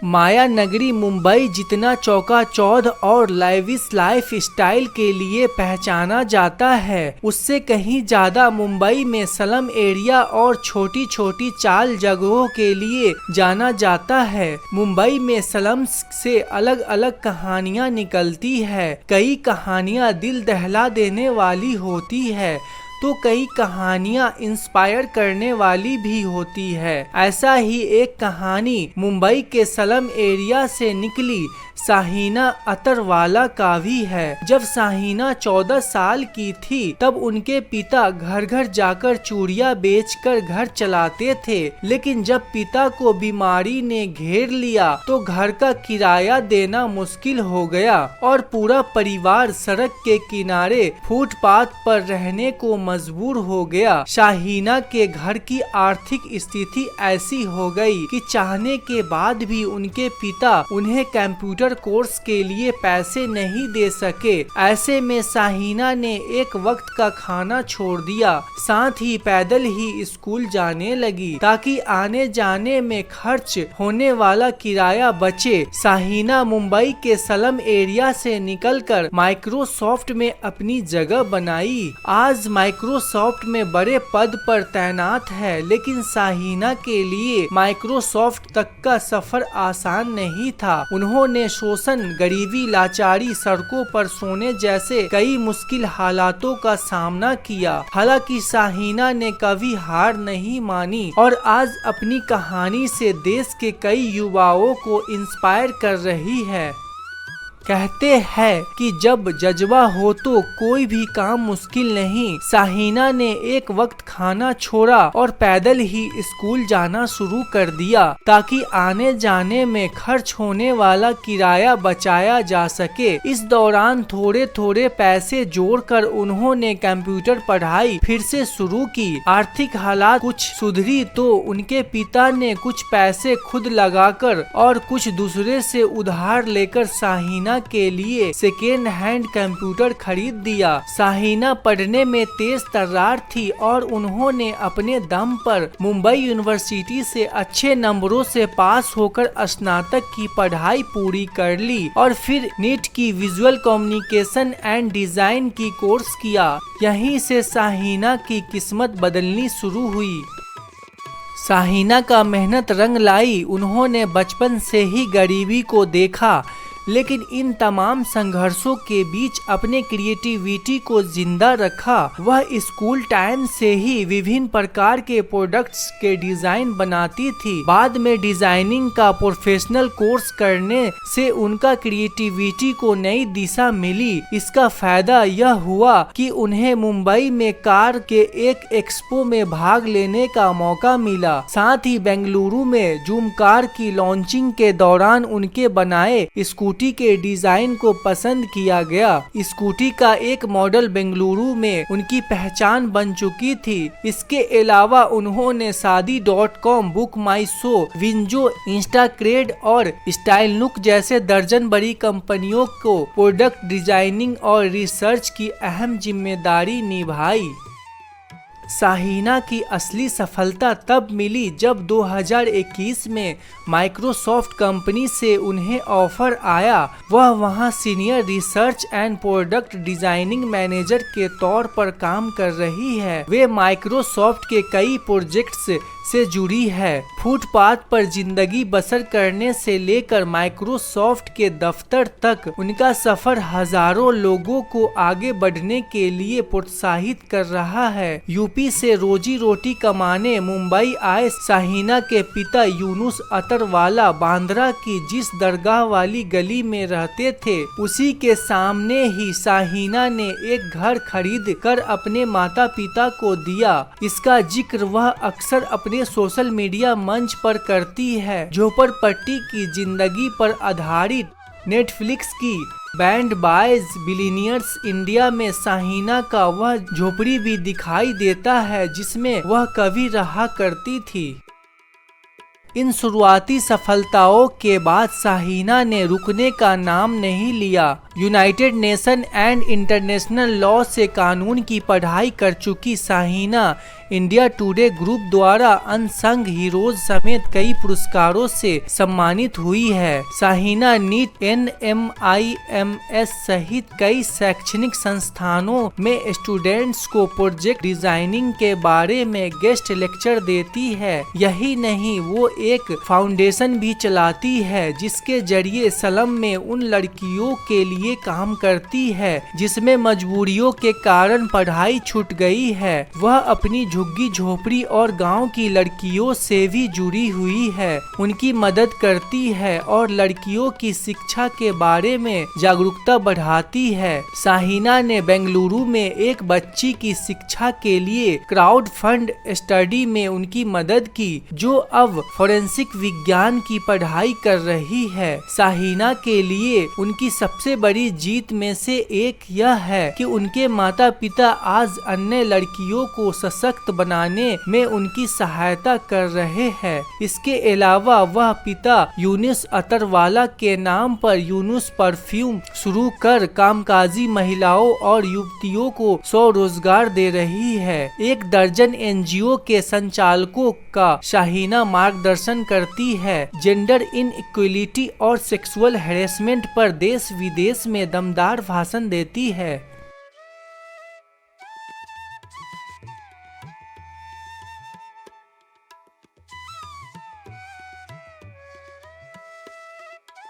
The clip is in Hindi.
माया नगरी मुंबई जितना चौकाचौंध और लाइविश लाइफ स्टाइल के लिए पहचाना जाता है, उससे कहीं ज्यादा मुंबई में स्लम एरिया और छोटी छोटी चाल जगहों के लिए जाना जाता है। मुंबई में स्लम्स से अलग अलग कहानियां निकलती है। कई कहानियां दिल दहला देने वाली होती है तो कई कहानियां इंस्पायर करने वाली भी होती है। ऐसा ही एक कहानी मुंबई के स्लम एरिया से निकली शाहीना अतरवाला का भी है। जब शाहीना 14 साल की थी तब उनके पिता घर घर जाकर चूड़ियां बेचकर घर चलाते थे, लेकिन जब पिता को बीमारी ने घेर लिया तो घर का किराया देना मुश्किल हो गया और पूरा परिवार सड़क के किनारे फुटपाथ पर रहने को मजबूर हो गया। शाहीना के घर की आर्थिक स्थिति ऐसी हो गई कि चाहने के बाद भी उनके पिता उन्हें कंप्यूटर कोर्स के लिए पैसे नहीं दे सके। ऐसे में शाहीना ने एक वक्त का खाना छोड़ दिया, साथ ही पैदल ही स्कूल जाने लगी ताकि आने जाने में खर्च होने वाला किराया बचे। शाहीना मुंबई के स्लम एरिया से निकलकर माइक्रोसॉफ्ट में अपनी जगह बनाई। आज माइक्रोसॉफ्ट में बड़े पद पर तैनात है, लेकिन शाहीना के लिए माइक्रोसॉफ्ट तक का सफर आसान नहीं था। उन्होंने शोषण, गरीबी, लाचारी, सड़कों पर सोने जैसे कई मुश्किल हालातों का सामना किया। हालांकि शाहीना ने कभी हार नहीं मानी और आज अपनी कहानी से देश के कई युवाओं को इंस्पायर कर रही है। कहते हैं कि जब जज्बा हो तो कोई भी काम मुश्किल नहीं। शाहीना ने एक वक्त खाना छोड़ा और पैदल ही स्कूल जाना शुरू कर दिया ताकि आने जाने में खर्च होने वाला किराया बचाया जा सके। इस दौरान थोड़े थोड़े पैसे जोड़कर उन्होंने कंप्यूटर पढ़ाई फिर से शुरू की। आर्थिक हालात कुछ सुधरी तो उनके पिता ने कुछ पैसे खुद लगाकर और कुछ दूसरे से उधार लेकर शाहीना के लिए सेकेंड हैंड कंप्यूटर खरीद दिया। शाहीना पढ़ने में तेज तर्रार थी और उन्होंने अपने दम पर मुंबई यूनिवर्सिटी से अच्छे नंबरों से पास होकर स्नातक की पढ़ाई पूरी कर ली और फिर नीट की विजुअल कम्युनिकेशन एंड डिजाइन की कोर्स किया। यहीं से शाहीना की किस्मत बदलनी शुरू हुई। शाहीना का मेहनत रंग लाई। उन्होंने बचपन से ही गरीबी को देखा, लेकिन इन तमाम संघर्षों के बीच अपने क्रिएटिविटी को जिंदा रखा। वह स्कूल टाइम से ही विभिन्न प्रकार के प्रोडक्ट्स के डिजाइन बनाती थी। बाद में डिजाइनिंग का प्रोफेशनल कोर्स करने से उनका क्रिएटिविटी को नई दिशा मिली। इसका फायदा यह हुआ कि उन्हें मुंबई में कार के एक एक्सपो में भाग लेने का मौका मिला। साथ ही बेंगलुरु में जूम कार की लॉन्चिंग के दौरान उनके बनाए स्कूटी के डिजाइन को पसंद किया गया। स्कूटी का एक मॉडल बेंगलुरु में उनकी पहचान बन चुकी थी। इसके अलावा उन्होंने शादी.com, बुक माई शो, विंजो, इंस्टाक्रेड और स्टाइल नुक जैसे दर्जन बड़ी कंपनियों को प्रोडक्ट डिजाइनिंग और रिसर्च की अहम जिम्मेदारी निभाई। शाहीना की असली सफलता तब मिली जब 2021 में माइक्रोसॉफ्ट कंपनी से उन्हें ऑफर आया। वह वहां senior research and product designing manager के तौर पर काम कर रही है। वे माइक्रोसॉफ्ट के कई प्रोजेक्ट्स से जुड़ी है। फुटपाथ पर जिंदगी बसर करने से लेकर माइक्रोसॉफ्ट के दफ्तर तक उनका सफर हजारों लोगों को आगे बढ़ने के लिए प्रोत्साहित कर रहा है। यूपी से रोजी रोटी कमाने मुंबई आए शाहीना के पिता यूनुस अतरवाला बांद्रा की जिस दरगाह वाली गली में रहते थे, उसी के सामने ही शाहीना ने एक घर खरीद कर अपने माता पिता को दिया। इसका जिक्र वह अक्सर अपने सोशल मीडिया मंच पर करती है। झोपड़पट्टी की जिंदगी पर आधारित नेटफ्लिक्स की बैंड बॉयज बिलियनियर्स इंडिया में शाहीना का वह झोपड़ी भी दिखाई देता है जिसमें वह कभी रहा करती थी। इन शुरुआती सफलताओं के बाद शाहीना ने रुकने का नाम नहीं लिया। United nation and international law से कानून की पढ़ाई कर चुकी शाहीना इंडिया टुडे ग्रुप द्वारा अनसंग हीरोज समेत कई पुरस्कारों से सम्मानित हुई है। शाहीना नीट NMIMS सहित कई शैक्षणिक संस्थानों में स्टूडेंट्स को प्रोजेक्ट डिजाइनिंग के बारे में गेस्ट लेक्चर देती है। यही नहीं, वो एक फाउंडेशन भी चलाती है जिसके जरिए सलम में उन लड़कियों के लिए काम करती है जिसमें मजबूरियों के कारण पढ़ाई छूट गई है। वह अपनी झुग्गी झोपड़ी और गांव की लड़कियों से भी जुड़ी हुई है, उनकी मदद करती है और लड़कियों की शिक्षा के बारे में जागरूकता बढ़ाती है। शाहीना ने बेंगलुरु में एक बच्ची की शिक्षा के लिए क्राउड फंड स्टडी में उनकी मदद की, जो अब फोरेंसिक विज्ञान की पढ़ाई कर रही है। शाहीना के लिए उनकी सबसे बड़ी जीत में से एक यह है कि उनके माता पिता आज अन्य लड़कियों को सशक्त बनाने में उनकी सहायता कर रहे हैं। इसके अलावा वह पिता यूनुस अतरवाला के नाम पर यूनुस परफ्यूम शुरू कर कामकाजी महिलाओं और युवतियों को स्वरोजगार दे रही है। 1 दर्जन NGO के संचालकों का शाहीना मार्गदर्शन करती है। जेंडर इनइक्वलिटी और सेक्सुअल हैरेसमेंट पर देश विदेश में दमदार भाषण देती है।